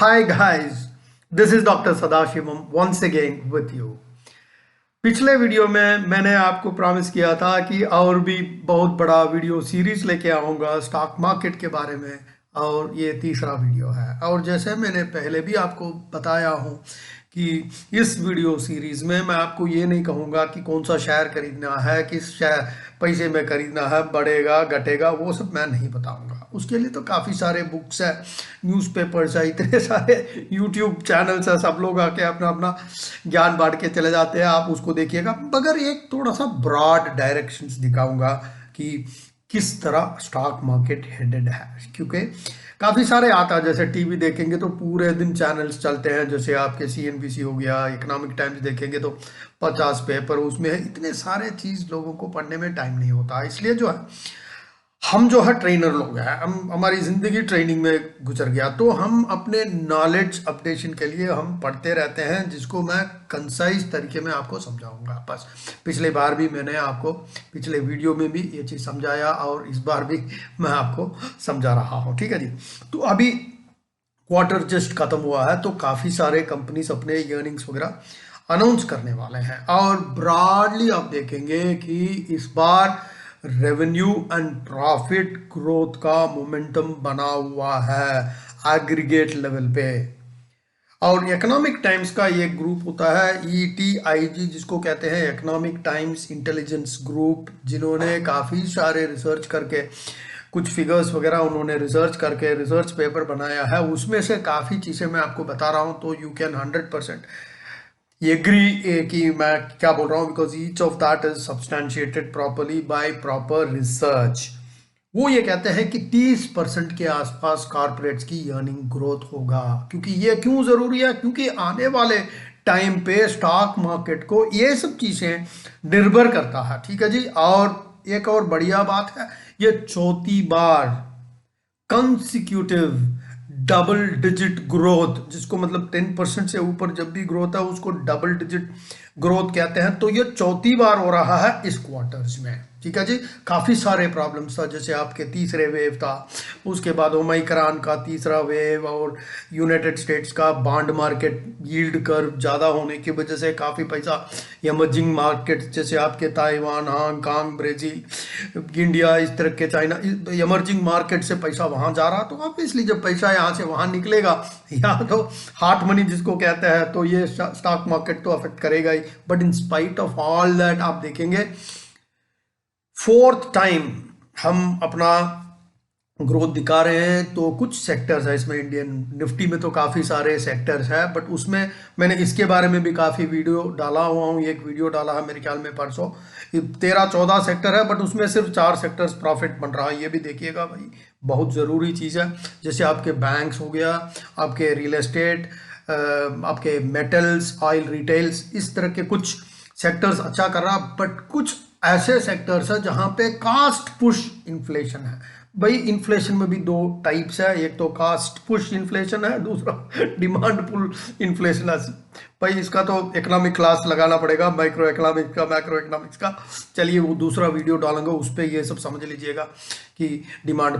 Hi guys, this is Dr. Sadashivam once again with you. पिछले video में मैंने आपको प्रॉमिस किया था कि और भी बहुत बड़ा वीडियो सीरीज लेके आऊँगा स्टॉक मार्केट के बारे में, और ये तीसरा वीडियो है। और जैसे मैंने पहले भी आपको बताया हूँ कि इस वीडियो सीरीज में मैं आपको ये नहीं कहूँगा कि कौन सा शेयर खरीदना है, किस शेयर पैसे में खरीदना है, बढ़ेगा घटेगा, वो सब मैं नहीं बताऊँगा। उसके लिए तो काफ़ी सारे बुक्स है, न्यूज़पेपर्स है, इतने सारे यूट्यूब चैनल्स है, सब लोग आके अपना अपना ज्ञान बांट के चले जाते हैं, आप उसको देखिएगा। मगर एक थोड़ा सा ब्रॉड डायरेक्शंस दिखाऊंगा कि किस तरह स्टॉक मार्केट हेडेड है, क्योंकि काफ़ी सारे आता है। जैसे टीवी देखेंगे तो पूरे दिन चैनल्स चलते हैं, जैसे आपके CNBC हो गया, इकोनॉमिक टाइम्स देखेंगे तो 50 पेपर उसमें है, इतने सारे चीज़ लोगों को पढ़ने में टाइम नहीं होता। इसलिए जो है हम जो है ट्रेनर लोग हैं, हम हमारी ज़िंदगी ट्रेनिंग में गुजर गया, तो हम अपने नॉलेज अपडेशन के लिए हम पढ़ते रहते हैं, जिसको मैं कंसाइज तरीके में आपको समझाऊंगा। बस पिछले बार भी मैंने आपको पिछले वीडियो में भी ये चीज़ समझाया और इस बार भी मैं आपको समझा रहा हूँ, ठीक है जी। तो अभी क्वार्टर जस्ट खत्म हुआ है, तो काफ़ी सारे कंपनीज अपने अर्निंग्स वगैरह अनाउंस करने वाले हैं, और ब्रॉडली आप देखेंगे कि इस बार रेवेन्यू एंड प्रॉफिट ग्रोथ का मोमेंटम बना हुआ है एग्रीगेट लेवल पे। और इकोनॉमिक टाइम्स का ये ग्रुप होता है ETIG, जिसको कहते हैं इकोनॉमिक टाइम्स इंटेलिजेंस ग्रुप, जिन्होंने काफ़ी सारे रिसर्च करके कुछ फिगर्स वगैरह उन्होंने रिसर्च करके रिसर्च पेपर बनाया है। उसमें से काफ़ी चीज़ें मैं आपको बता रहा हूँ, तो यू कैन 100% एग्री कि मैं क्या बोल रहा हूँ, because each of that is substantiated properly by proper research. वो ये कहते हैं कि 30% के आसपास कॉर्पोरेट्स की अर्निंग ग्रोथ होगा। क्योंकि ये क्यों ज़रूरी है? क्योंकि आने वाले टाइम पे स्टॉक मार्केट को ये सब चीज़ें निर्भर करता है, ठीक है जी। और एक और बढ़िया बात है, ये चौथी बार कंसिक्यूटिव डबल डिजिट ग्रोथ, जिसको मतलब 10% से ऊपर जब भी ग्रोथ है उसको डबल डिजिट ग्रोथ कहते हैं। तो ये चौथी बार हो रहा है इस क्वार्टर्स में, ठीक है जी। काफ़ी सारे प्रॉब्लम्स था, जैसे आपके तीसरे वेव था, उसके बाद ओमाइक्रॉन का तीसरा वेव, और यूनाइटेड स्टेट्स का बॉन्ड मार्केट यील्ड कर्व ज़्यादा होने की वजह से काफ़ी पैसा इमर्जिंग मार्केट जैसे आपके ताइवान, हांगकांग, ब्राज़ील, इंडिया, इस तरह के चाइना, इमर्जिंग मार्केट से पैसा वहाँ जा रहा। तो ऑब्वियसली जब पैसा यहाँ से वहाँ निकलेगा, या तो हॉट मनी जिसको कहते हैं, तो ये स्टॉक मार्केट तो अफेक्ट करेगा ही। But in spite of all that आप देखेंगे फोर्थ टाइम हम अपना ग्रोथ दिखा रहे हैं। तो कुछ सेक्टर्स है इसमें, इंडियन निफ्टी में तो काफ़ी सारे सेक्टर्स है, बट उसमें मैंने इसके बारे में भी काफ़ी वीडियो डाला हुआ हूँ। एक वीडियो डाला है मेरे ख्याल में परसों, 13-14 सेक्टर है, बट उसमें सिर्फ 4 सेक्टर्स प्रॉफिट बन रहा है। ये भी देखिएगा भाई, बहुत ज़रूरी चीज़ है। जैसे आपके बैंक्स हो गया, आपके रियल एस्टेट, आपके मेटल्स, ऑयल रिटेल्स, इस तरह के कुछ सेक्टर्स अच्छा कर रहा। बट कुछ ऐसे सेक्टर्स है जहाँ पे कास्ट पुश इन्फ्लेशन है। भाई इन्फ्लेशन में भी दो टाइप्स है, एक तो कास्ट पुश इन्फ्लेशन है, दूसरा डिमांड पुल इन्फ्लेशन है। भाई इसका तो इकोनॉमिक क्लास लगाना पड़ेगा, माइक्रो इकोनॉमिक्स का, मैक्रो इकोनॉमिक्स का। चलिए वो दूसरा वीडियो डालूंगा, उस पर ये सब समझ लीजिएगा कि डिमांड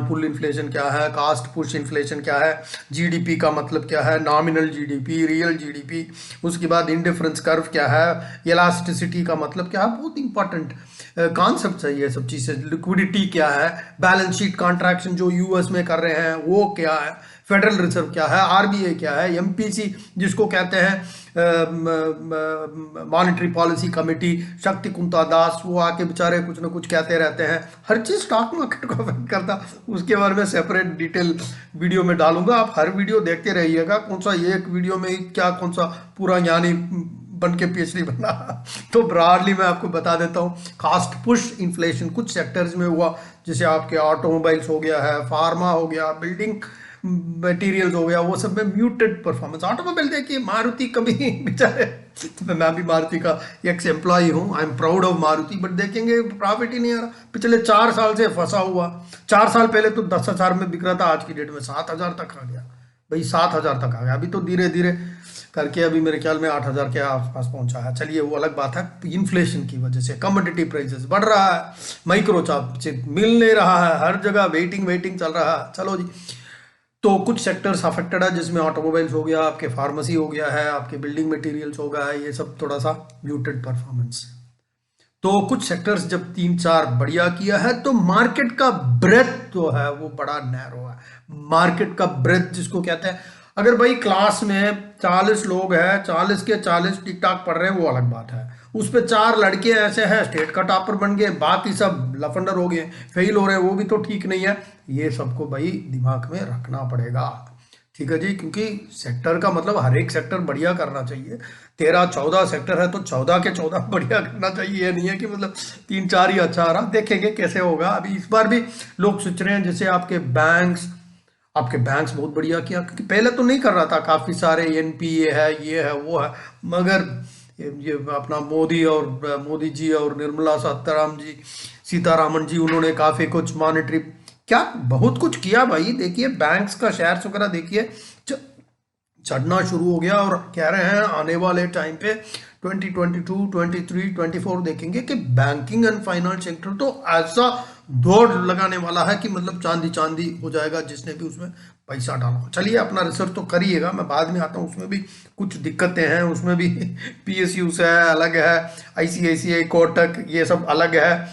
पुल इन्फ्लेशन क्या है, कास्ट पुश इन्फ्लेशन क्या है, GDP का मतलब क्या है, नॉमिनल GDP, रियल GDP, उसके बाद इंडिफरेंस कर्व क्या है, इलास्टिसिटी का मतलब क्या है, बहुत इंपॉर्टेंट कॉन्सेप्ट है ये सब चीज़ें। लिक्विडिटी क्या है, बैलेंस शीट कॉन्ट्रैक्शन जो US में कर रहे हैं वो क्या है, फेडरल रिजर्व क्या है, RBI क्या है, MPC जिसको कहते हैं मॉनेटरी पॉलिसी कमेटी, शक्ति कुंता दास, वो आके बेचारे कुछ ना कुछ कहते रहते हैं। हर चीज़ स्टॉक मार्केट को अफेक्ट करता, उसके बारे में सेपरेट डिटेल वीडियो में डालूंगा। आप हर वीडियो देखते रहिएगा, कौन सा एक वीडियो में क्या कौन सा पूरा ज्ञानी बन के PhD बना। तो ब्रॉडली मैं आपको बता देता हूँ, कास्ट पुश इन्फ्लेशन कुछ सेक्टर्स में हुआ, जैसे आपके ऑटोमोबाइल्स हो गया है, फार्मा हो गया, बिल्डिंग मटेरियल्स हो गया, वो सब में म्यूटेड परफॉर्मेंस। ऑटोमोबाइल देखिए, मारुति कभी बेचारे, मैं भी मारुति का एक्स एम्प्लॉय हूँ, I am proud of Maruti, but देखेंगे प्रॉफिट ही नहीं आ रहा। पिछले 4 साल से फंसा हुआ। 4 साल पहले तो 10,000 में बिक रहा था, आज की डेट में 7,000 तक आ गया। भाई 7,000 तक आ गया, अभी तो धीरे धीरे करके अभी मेरे ख्याल में 8,000 के आसपास पहुंचा है। चलिए वो अलग बात है। इन्फ्लेशन की वजह से कमोडिटी प्राइसेस बढ़ रहा है, माइक्रोचिप मिल नहीं रहा है, हर जगह वेटिंग चल रहा है। चलो जी, तो कुछ सेक्टर्स अफेक्टेड है, जिसमें ऑटोमोबाइल्स हो गया, आपके फार्मेसी हो गया है, आपके बिल्डिंग मटेरियल्स हो गया है, ये सब थोड़ा सा म्यूटेड परफॉर्मेंस। तो कुछ सेक्टर्स जब 3-4 बढ़िया किया है, तो मार्केट का ब्रेथ जो है वो बड़ा नैरो है। मार्केट का ब्रेथ जिसको कहते हैं, अगर भाई क्लास में 40 लोग हैं, 40 के 40 ठीक ठाक पढ़ रहे हैं, वो अलग बात है। उस पे 4 लड़के ऐसे हैं स्टेट का टॉपर बन गए, बाकी सब लफंडर हो गए, फेल हो रहे हैं, वो भी तो ठीक नहीं है। ये सबको भाई दिमाग में रखना पड़ेगा, ठीक है जी, क्योंकि सेक्टर का मतलब हर एक सेक्टर बढ़िया करना चाहिए। 13-14 सेक्टर है तो 14 के 14 बढ़िया करना चाहिए। ये नहीं है कि मतलब 3-4 ही अच्छा आ रहा, देखेंगे कैसे होगा। अभी इस बार भी लोग सोच रहे हैं, जैसे आपके बैंक्स बहुत बढ़िया किया, क्योंकि पहले तो नहीं कर रहा था, काफी सारे एनपीए है, ये है वो है, मगर ये अपना मोदी जी और निर्मला सीतारामन जी उन्होंने काफी कुछ मॉनेटरी क्या बहुत कुछ किया भाई। देखिए बैंक्स का शेयर्स वगैरह देखिए चढ़ना शुरू हो गया, और कह रहे हैं आने वाले टाइम पे 2022, 23, 24 देखेंगे कि बैंकिंग एंड फाइनेंस सेक्टर तो ऐसा दौड़ लगाने वाला है कि मतलब चांदी चांदी हो जाएगा जिसने भी उसमें पैसा डाला। चलिए अपना रिसर्च तो करिएगा, मैं बाद में आता हूँ, उसमें भी कुछ दिक्कतें हैं, उसमें भी पीएसयू से अलग है, आईसीआईसीआई, कोटक, ये सब अलग है।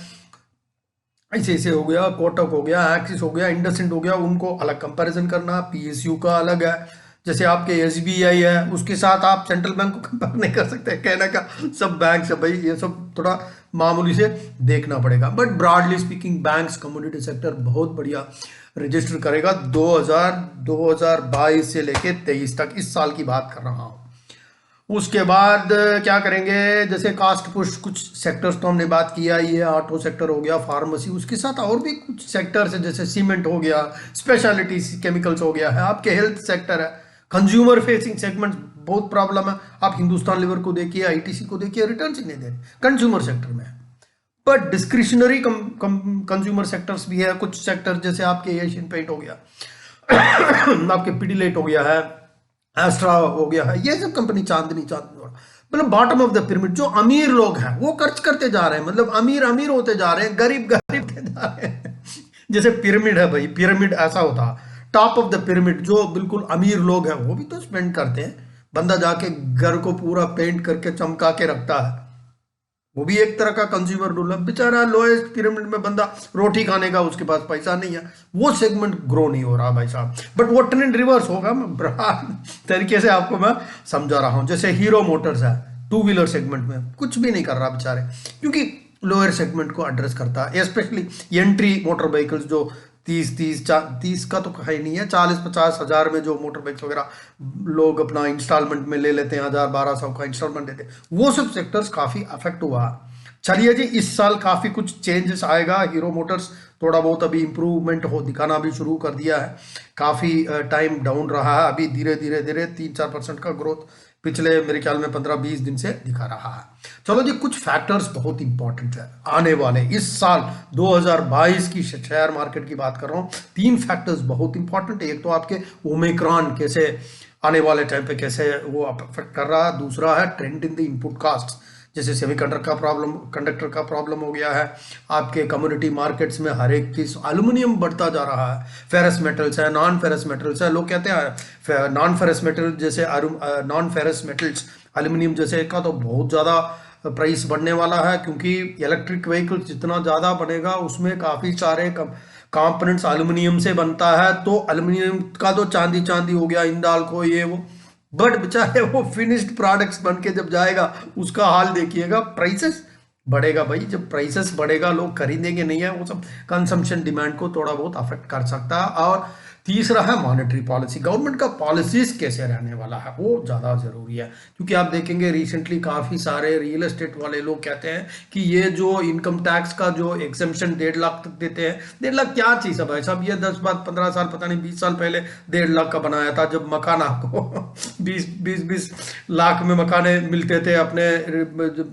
ऐसे हो गया, कोटक हो गया, एक्सिस हो गया, इंडसइंड हो गया, उनको अलग कंपैरिजन करना, पीएसयू का अलग है। जैसे आपके एसबीआई है, उसके साथ आप सेंट्रल बैंक को कंपेयर नहीं कर सकते, कहने का सब बैंक है भाई, ये सब थोड़ा मामूली से देखना पड़ेगा। But broadly speaking banks community sector बहुत बढ़िया रजिस्टर करेगा 2022 से लेके 23 तक, इस साल की बात कर रहा हूँ। उसके बाद क्या करेंगे, जैसे कास्ट पुश कुछ सेक्टर्स तो हमने बात किया, ये ऑटो सेक्टर हो गया, फार्मेसी, उसके साथ और भी कुछ सेक्टर्स है, जैसे सीमेंट हो गया, स्पेशलिटी केमिकल्स हो गया है, आपके हेल्थ सेक्टर है, कंज्यूमर फेसिंग सेगमेंट बहुत प्रॉब्लम है। आप हिंदुस्तान लीवर को देखिए, आईटीसी को देखिए, रिटर्न ही नहीं दे रहे कंज्यूमर सेक्टर में। पर डिस्क्रिशनरी कंज्यूमर सेक्टर्स भी है, कुछ सेक्टर जैसे आपके एशियन पेंट हो गया आपके पिडिलेट हो गया है, एस्ट्रा हो गया है, ये सब कंपनी चांदनी मतलब बॉटम ऑफ द पिरामिड, जो अमीर लोग हैं वो खर्च करते जा रहे हैं, मतलब अमीर अमीर होते जा रहे हैं, गरीब गरीब होते जा रहे हैं जैसे पिरामिड है भाई, पिरामिड ऐसा होता, टॉप ऑफ द पिरामिड जो बिल्कुल अमीर लोग हैं वो भी तो स्पेंड करते हैं, बंदा जाके घर को पूरा पेंट करके चमका के रखता है, वो भी एक तरह का कंज्यूमर रूल है। बेचारा लोएस्ट पिरामिड में बंदा रोटी खाने का उसके पास पैसा नहीं है, वो सेगमेंट ग्रो नहीं हो रहा भाई साहब। बट वो ट्रेंड रिवर्स होगा, मैं ब्रॉड तरीके से आपको मैं समझा रहा हूं। जैसे हीरो मोटर्स है, टू व्हीलर सेगमेंट में कुछ भी नहीं कर रहा बेचारे, क्योंकि लोअर सेगमेंट को एड्रेस करता है, स्पेशली एंट्री मोटर व्हीकल्स जो 30 का तो कहीं नहीं है, 40-50 हजार में जो मोटर बाइक्स वगैरह लोग अपना इंस्टॉलमेंट में ले लेते हैं, 1000-1200 का इंस्टॉलमेंट देते हैं, वो सब सेक्टर्स काफी अफेक्ट हुआ। चलिए जी, इस साल काफी कुछ चेंजेस आएगा, हीरो मोटर्स थोड़ा बहुत अभी इंप्रूवमेंट हो दिखाना भी शुरू कर दिया है, काफी टाइम डाउन रहा है, अभी धीरे धीरे धीरे 3-4% का ग्रोथ पिछले मेरे ख्याल में 15-20 दिन से दिखा रहा है। चलो जी, कुछ फैक्टर्स बहुत इंपॉर्टेंट है आने वाले इस साल 2022 की शेयर मार्केट की बात कर रहा हूं। 3 फैक्टर्स बहुत इंपॉर्टेंट है, एक तो आपके ओमिक्रॉन कैसे आने वाले टाइम पे कैसे वो अफेक्ट कर रहा है, दूसरा है trend in the input cost, जैसे कंडक्टर का प्रॉब्लम हो गया है, आपके कम्युनिटी मार्केट्स में हर एक चीज, एल्यूमिनियम बढ़ता जा रहा है, फेरस मेटल्स है, नॉन फेरस मेटल्स है, लोग कहते हैं नॉन फेरस मेटल जैसे नॉन फेरस मेटल्स एल्यूमिनियम जैसे का तो बहुत ज्यादा प्राइस बढ़ने वाला है, क्योंकि इलेक्ट्रिक व्हीकल जितना ज्यादा बनेगा उसमें काफी सारे कंपोनेंट्स एल्यूमिनियम से बनता है, तो एल्यूमिनियम का तो चांदी चांदी हो गया, इंडाल्को ये वो, बट बेचारे वो फिनिश्ड प्रोडक्ट्स बन के जब जाएगा उसका हाल देखिएगा, प्राइसेस बढ़ेगा भाई, जब प्राइसेस बढ़ेगा लोग खरीदेंगे नहीं है, वो सब कंजम्पशन डिमांड को थोड़ा बहुत अफेक्ट कर सकता है। और तीसरा है मॉनेटरी पॉलिसी, गवर्नमेंट का पॉलिसीज कैसे रहने वाला है वो ज़्यादा ज़रूरी है, क्योंकि आप देखेंगे रिसेंटली काफ़ी सारे रियल एस्टेट वाले लोग कहते हैं कि ये जो इनकम टैक्स का जो एग्जेम्पशन 1.5 लाख तक देते हैं, 1.5 लाख क्या चीज़ है भाई साहब, ये 10-15 साल पता नहीं 20 साल पहले 1.5 लाख का बनाया था, जब मकान आपको 20 लाख में मकाने मिलते थे अपने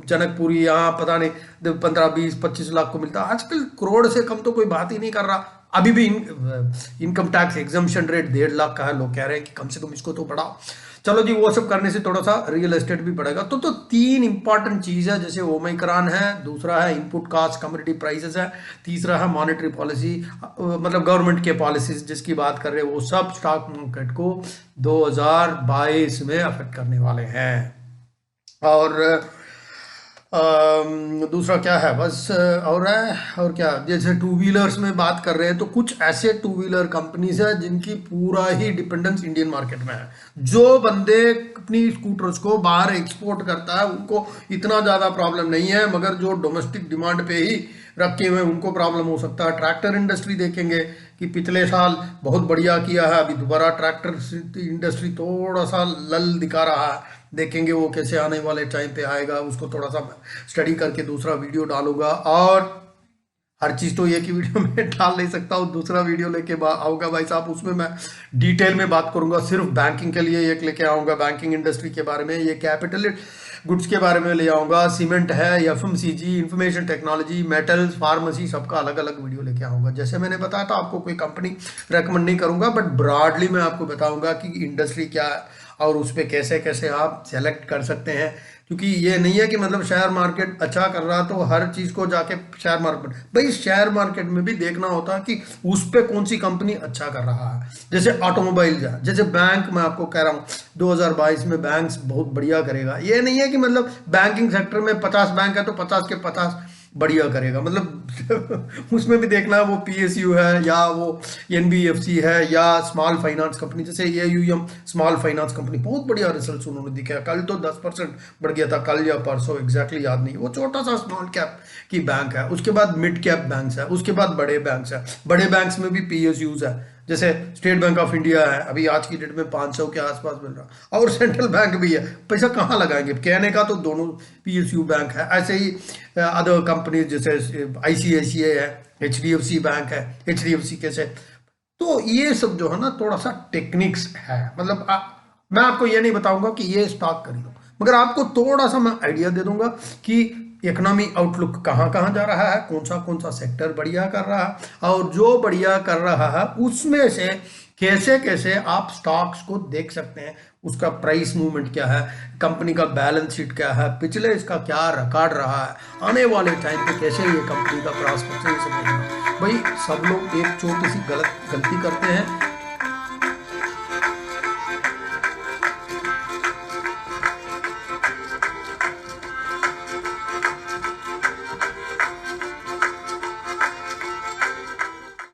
जनकपुरी, यहाँ पता नहीं 15-20-25 लाख को मिलता, आजकल करोड़ से कम तो कोई बात ही नहीं कर रहा। अभी भी income tax exemption rate 1.5 lakh का है, लोग कह रहे हैं कि कम से कम इसको तो बढ़ाओ। चलो जी, वो सब करने से थोड़ा सा रियल एस्टेट भी बढ़ेगा। तो तीन इंपॉर्टेंट चीज है, जैसे ओमिक्रॉन है, दूसरा है इनपुट कास्ट कमोडिटी प्राइसेस है, तीसरा है मॉनेटरी पॉलिसी, मतलब गवर्नमेंट के पॉलिसीज जिसकी बात कर रहे हैं, वो सब स्टॉक मार्केट को 2022 में अफेक्ट करने वाले हैं। और दूसरा क्या है, बस और है और क्या, जैसे टू व्हीलर्स में बात कर रहे हैं तो कुछ ऐसे टू व्हीलर कंपनीज है जिनकी पूरा ही डिपेंडेंस इंडियन मार्केट में है। जो बंदे अपनी स्कूटर्स को बाहर एक्सपोर्ट करता है उनको इतना ज़्यादा प्रॉब्लम नहीं है, मगर जो डोमेस्टिक डिमांड पे ही रखे हुए उनको प्रॉब्लम हो सकता है। ट्रैक्टर इंडस्ट्री देखेंगे कि पिछले साल बहुत बढ़िया किया है, अभी दोबारा ट्रैक्टर इंडस्ट्री थोड़ा सा लल दिखा रहा है, देखेंगे वो कैसे आने वाले टाइम पे आएगा, उसको थोड़ा सा स्टडी करके दूसरा वीडियो डालूंगा। और हर चीज़ तो एक ही वीडियो में डाल नहीं सकता हूँ, दूसरा वीडियो लेके आऊँगा भाई साहब, उसमें मैं डिटेल में बात करूँगा। सिर्फ बैंकिंग के लिए एक लेके आऊँगा, बैंकिंग इंडस्ट्री के बारे में, ये कैपिटल गुड्स के बारे में ले आऊँगा, सीमेंट है, FMCG, information technology, metals, pharmacy, सबका अलग अलग वीडियो लेके आऊँगा। जैसे मैंने बताया था, आपको कोई कंपनी रेकमेंड नहीं करूँगा, बट ब्रॉडली मैं आपको बताऊँगा कि इंडस्ट्री क्या है और उस पर कैसे कैसे आप सेलेक्ट कर सकते हैं। क्योंकि ये नहीं है कि मतलब शेयर मार्केट अच्छा कर रहा तो हर चीज़ को जाके शेयर मार्केट, भाई शेयर मार्केट में भी देखना होता है कि उस पर कौन सी कंपनी अच्छा कर रहा है। जैसे ऑटोमोबाइल है, जैसे बैंक, मैं आपको कह रहा हूँ 2022 में बैंक्स बहुत बढ़िया करेगा। ये नहीं है कि मतलब बैंकिंग सेक्टर में 50 बैंक है तो 50 के 50 बढ़िया करेगा, मतलब उसमें भी देखना है वो पीएसयू है या वो एनबीएफसी है या स्मॉल फाइनेंस कंपनी, जैसे एयूएम स्मॉल फाइनेंस कंपनी, बहुत बढ़िया रिजल्ट्स उन्होंने दिखाया। कल तो 10% बढ़ गया था, कल या परसों, एग्जैक्टली याद नहीं। वो छोटा सा स्मॉल कैप की बैंक है, उसके बाद मिड कैप बैंक्स है, उसके बाद बड़े बैंक्स है। बड़े बैंक्स में भी पीएसयूज है, जैसे स्टेट बैंक ऑफ इंडिया है, अभी आज की डेट में 500 के आसपास मिल रहा, और सेंट्रल बैंक भी है। पैसा कहाँ लगाएंगे, कहने का तो दोनों पीएसयू बैंक है। ऐसे ही अदर कंपनीज जैसे आईसीआईसीआई है, एचडीएफसी बैंक है, एचडीएफसी कैसे। तो ये सब जो है ना थोड़ा सा टेक्निक्स है, मतलब मैं आपको ये नहीं बताऊंगा कि ये स्टॉक खरीदो, मगर आपको थोड़ा सा मैं आइडिया दे दूंगा कि इकोनॉमी आउटलुक कहाँ कहाँ जा रहा है, कौन सा सेक्टर बढ़िया कर रहा है, और जो बढ़िया कर रहा है उसमें से कैसे कैसे आप स्टॉक्स को देख सकते हैं, उसका प्राइस मूवमेंट क्या है, कंपनी का बैलेंस शीट क्या है, पिछले इसका क्या रिकॉर्ड रहा है, आने वाले टाइम पे कैसे ये कंपनी का प्रॉस्पेक्ट है, ये सब देखना। भाई सब लोग एक छोटी सी गलती करते हैं